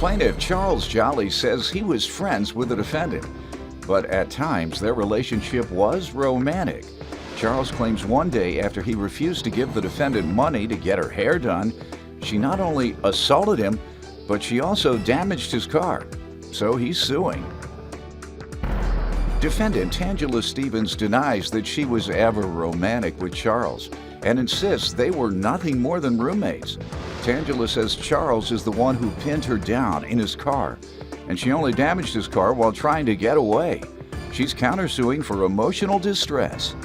Plaintiff Charles Jolly says he was friends with the defendant, but at times their relationship was romantic. Charles claims one day after he refused to give the defendant money to get her hair done, she not only assaulted him, but she also damaged his car. So he's suing. Defendant Tangela Stevens denies that she was ever romantic with Charles and insists they were nothing more than roommates. Tangela says Charles is the one who pinned her down in his car, and she only damaged his car while trying to get away. She's countersuing for emotional distress.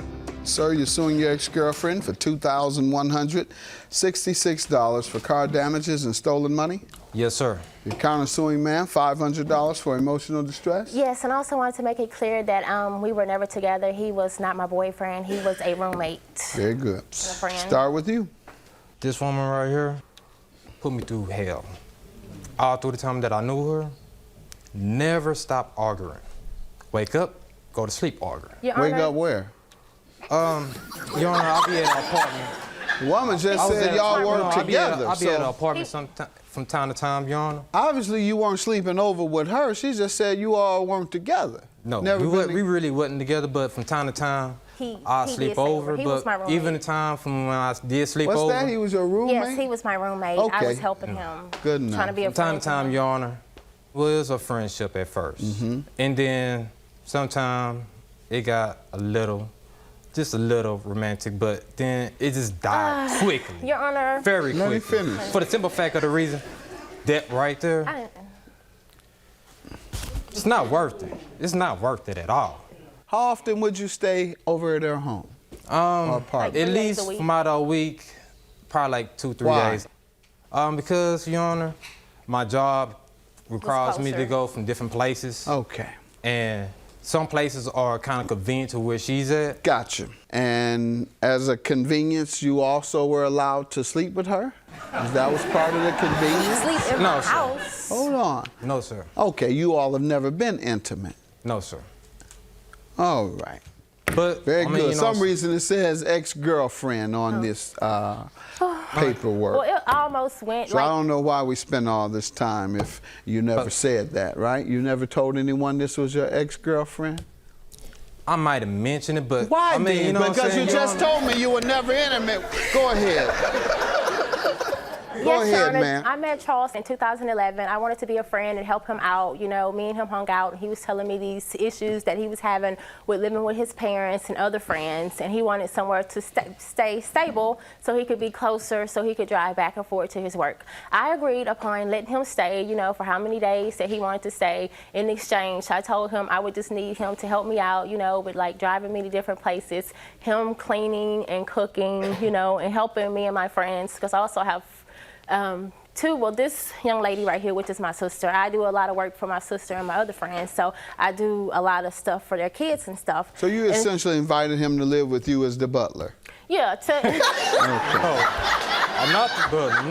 Sir, you're suing your ex-girlfriend for $2,166 for car damages and stolen money? Yes, sir. You're countersuing, ma'am, $500 for emotional distress? Yes, and I also wanted to make it clear that we were never together. He was not my boyfriend. He was a roommate. Very good. A friend. Start with you. This woman right here put me through hell. All through the time that I knew her, never stopped arguing. Wake up, go to sleep arguing. Wake up where? Your Honor, I'll be at an apartment. Woman just said y'all work together. I'll be at an apartment from time to time, Your Honor. Obviously, you weren't sleeping over with her. She just said you all weren't together. No, we really wasn't together, but from time to time, I'll sleep over. But even the time from when I did sleep over. What's that? He was your roommate? Yes, he was my roommate. Okay. I was helping him. Good enough. Trying to be a From time friend to time, Your Honor, well, it was a friendship at first. And then sometime it got just a little romantic, but then it just died quickly. Your Honor. Very quickly. Let me finish. For the simple fact of the reason, that right there, it's not worth it. It's not worth it at all. How often would you stay over at her home? Or apartment? At least from out a week, probably like 2-3 Why? days. Because, Your Honor, my job requires me to go from different places. Okay. And some places are kind of convenient to where she's at. Gotcha. And as a convenience, you also were allowed to sleep with her? That was part of the convenience? Sleep in No, my sir. house. Hold on. No, sir. Okay, you all have never been intimate. No, sir. All right. But Very I mean, good. you know, Some reason it says ex-girlfriend on this paperwork. Well, it almost went So I don't know why we spend all this time if you never said that, right? You never told anyone this was your ex-girlfriend? I might have mentioned it, but Why I mean, then? you know what I'm Because you saying, just Your Honor? told me you were never intimate. Go ahead. Go Yes, Your ahead, Honor. ma'am. I met Charles in 2011. I wanted to be a friend and help him out. You know, me and him hung out, and he was telling me these issues that he was having with living with his parents and other friends, and he wanted somewhere to stay stable so he could be closer, so he could drive back and forth to his work. I agreed upon letting him stay, you know, for how many days that he wanted to stay. In exchange, I told him I would just need him to help me out, you know, with like driving me to different places, him cleaning and cooking, you know, and helping me and my friends, because I also have this young lady right here, which is my sister. I do a lot of work for my sister and my other friends, so I do a lot of stuff for their kids and stuff. So you essentially invited him to live with you as the butler? Yeah. I'm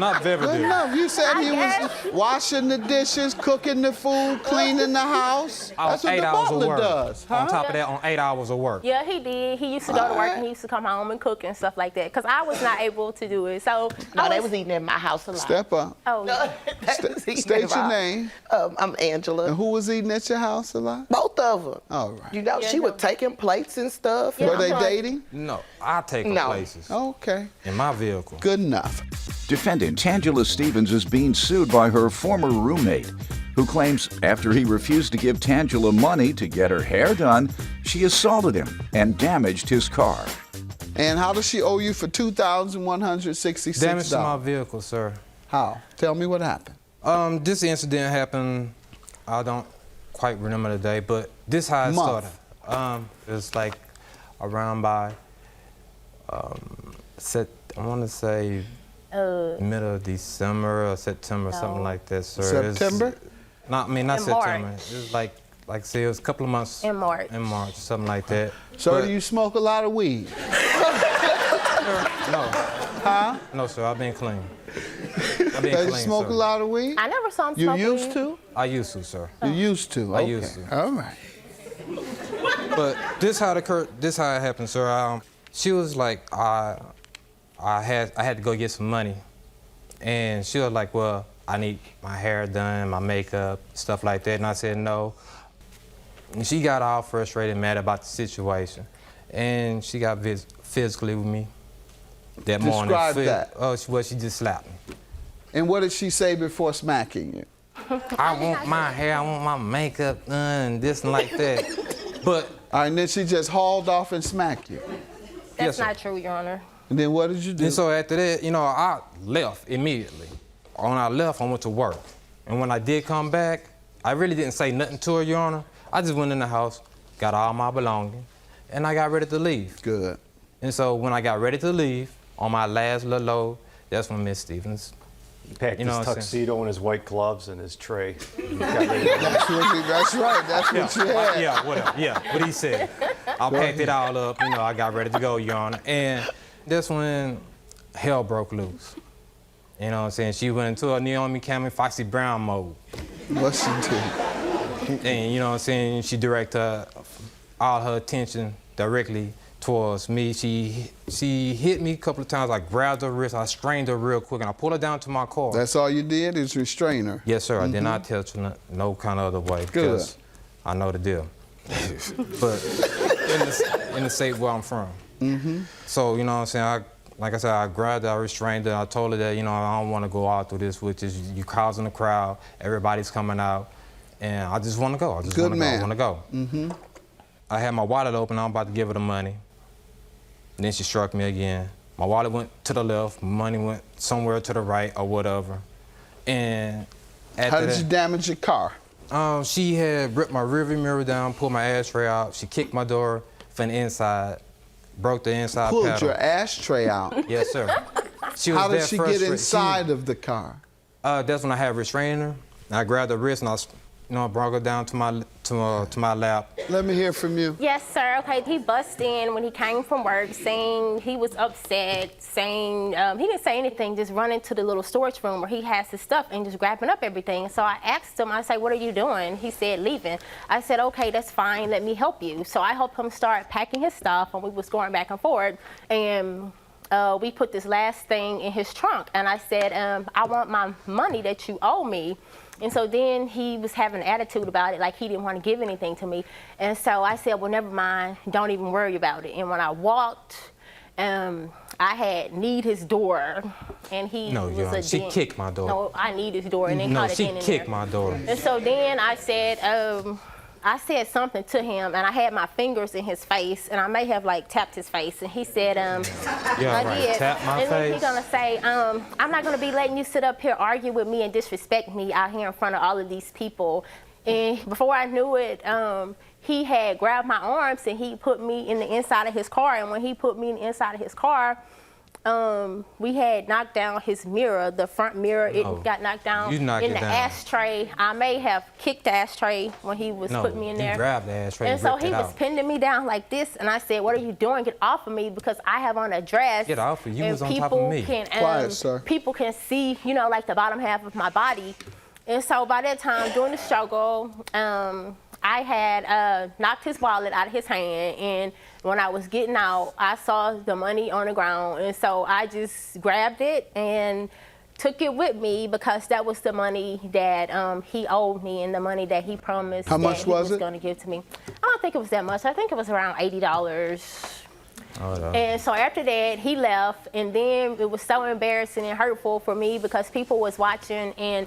not very Good good. enough. You said he was washing the dishes, cooking the food, cleaning the house. That's what 8 the hours of butler work. does. Huh? On top of that, on 8 hours of work. Yeah, he did. He used to go to work and he used to come home and cook and stuff like that, because I was not able to do it. So No, they was eating at my house a lot. Step up. Oh, State your name. I'm Angela. And who was eating at your house a lot? Both of them. All right. You know, she was taking plates and stuff. Were they dating? No, I take them No. places Okay. in my vehicle. Good enough. Defendant Tangela Stevens is being sued by her former roommate, who claims after he refused to give Tangela money to get her hair done, she assaulted him and damaged his car. And how does she owe you for $2,166? Damage to my vehicle, sir. How? Tell me what happened. This incident happened, I don't quite remember the day, but this how it Month. started. It was like around by, I want to say middle of December or September, something like that, sir. September? Not In September. March. It was like say it was a couple of months. In March. In March, something like that. So But- do you smoke a lot of weed? No. Huh? No, sir, I've been clean. I've been Does you clean, smoke sir. a lot of weed? I never saw him You smoke used weed. to? I used to, sir. You used to? I Okay. used to. All right. But this how it happened, sir. She was like, I had to go get some money, and she was like, well, I need my hair done, my makeup, stuff like that. And I said no. And she got all frustrated, mad about the situation. And she got physically with me that morning. Describe that. Oh, she just slapped me. And what did she say before smacking you? I want my hair, I want my makeup done, this and like that. But All right, and then she just hauled off and smacked you. That's Yes, sir. not true, Your Honor. And then what did you do? And so after that, I left immediately. When I left, I went to work. And when I did come back, I really didn't say nothing to her, Your Honor. I just went in the house, got all my belongings, and I got ready to leave. Good. And so when I got ready to leave, on my last little load, that's when Miss Stevens, He packed You know his what I'm tuxedo and his white gloves and his tray. That's right. That's what you had. yeah, whatever, yeah, what he said. I packed it all up, I got ready to go, Your Honor. And that's when hell broke loose. You know what I'm saying? She went into a Naomi Campbell, Foxy Brown mode. What's she do? And you know what I'm saying? She directed all her attention directly towards me. She hit me a couple of times. I grabbed her wrist, I strained her real quick, and I pulled her down to my car. That's all you did is restrain her. Yes, sir. I did not touch her no kind of other way. Good. Because I know the deal. But in the state where I'm from. So, you know what I'm saying? Like I said, I grabbed her, I restrained her. I told her that, I don't want to go all through this, which is you causing a crowd, everybody's coming out, and I just want to go. I just want to go. I want to go. I had my wallet open. I'm about to give her the money. Then she struck me again. My wallet went to the left. Money went somewhere to the right or whatever. And How did you damage your car? she had ripped my rearview mirror down, pulled my ashtray out. She kicked my door from the inside, broke the inside Pulled panel. your ashtray out. Yes, sir. She was How did that she get frustrated. inside of the car? That's when I had restrained her. I grabbed her wrist and I brought her down to my lap. Let me hear from you. Yes, sir. Okay, he busted in when he came from work, saying he was upset, saying he didn't say anything, just running to the little storage room where he has his stuff and just grabbing up everything. So I asked him, I said, "What are you doing?" He said, "Leaving." I said, "Okay, that's fine. Let me help you." So I helped him start packing his stuff, and we was going back and forth, and we put this last thing in his trunk, and I said, "I want my money that you owe me." And so then he was having an attitude about it, like he didn't want to give anything to me. And so I said, "Well, never mind, don't even worry about it." And when I walked, I had kneed his door, and he was a she dent. kicked my door. No, I kneed his door, and then No, caught a she dent in kicked there. my door. And so then I said something to him, and I had my fingers in his face, and I may have tapped his face, and he said, Yeah, I right. did. Tap my and then face. he's gonna say, "I'm not gonna be letting you sit up here argue with me and disrespect me out here in front of all of these people." And before I knew it, he had grabbed my arms and he put me in the inside of his car. And when he put me in the inside of his car, we had knocked down his mirror, the front mirror. It got knocked down You knocked in it the down. ashtray. I may have kicked the ashtray when he was putting me in there. you grabbed the ashtray And and so ripped he it was out. pinning me down like this, and I said, "What are you doing? Get off of me, because I have on a dress." Get off of you. You and was on top of me. Quiet, sir. People can see, the bottom half of my body. And so by that time, during the struggle, I had knocked his wallet out of his hand, and when I was getting out, I saw the money on the ground, and so I just grabbed it and took it with me, because that was the money that he owed me and the money that he promised How that much he was it? going to give to me. I don't think it was that much. I think it was around $80. And so after that, he left, and then it was so embarrassing and hurtful for me, because people was watching, and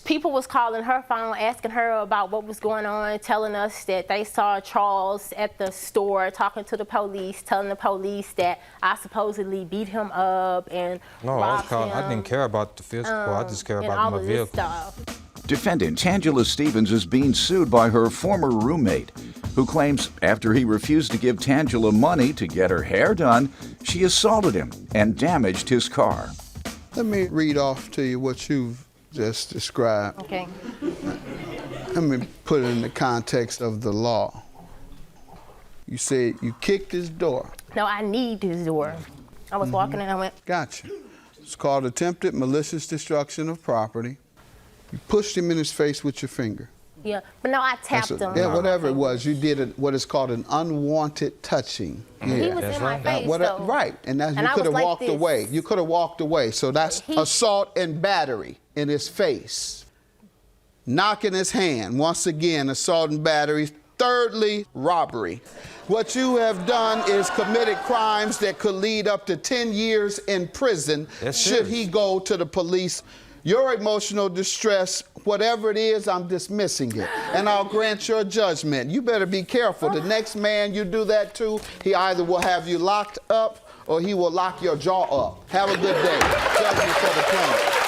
people was calling her phone, asking her about what was going on, telling us that they saw Charles at the store talking to the police, telling the police that I supposedly beat him up and robbed him. I didn't care about the physical. I just care and about all my of vehicle. this stuff. Defendant Tangela Stevens is being sued by her former roommate, who claims after he refused to give Tangela money to get her hair done, she assaulted him and damaged his car. Let me read off to you what you've just described. Okay. Let me put it in the context of the law. You said you kicked his door. No, I need his door. I was walking and I went, Gotcha. It's called attempted malicious destruction of property. You pushed him in his face with your finger. yeah. But no, I tapped him. Yeah, whatever it was, you did what is called an unwanted touching. He was That's in my right. face, though. Right, and And you I could was have like walked this. away. You could have walked away. So that's assault and battery. in his face, knocking his hand, once again, assault and battery, thirdly, robbery. What you have done is committed crimes that could lead up to 10 years in prison should he go to the police. Your emotional distress, whatever it is, I'm dismissing it. And I'll grant your judgment. You better be careful. The next man you do that to, he either will have you locked up or he will lock your jaw up. Have a good day. Judgment for the plaintiff.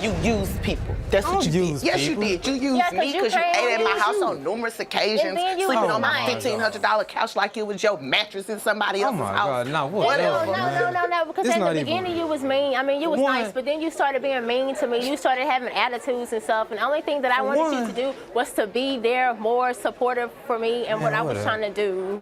You use people. That's what you did. Yes, you did. You used me because you ate at my house on numerous occasions, sleeping on my $1,500 couch like it was your mattress in somebody else's house. Oh my God, no, whatever. No, because at the beginning you was mean. I mean, you was nice, but then you started being mean to me. You started having attitudes and stuff, and the only thing that I wanted you to do was to be there more supportive for me and what I was trying to do.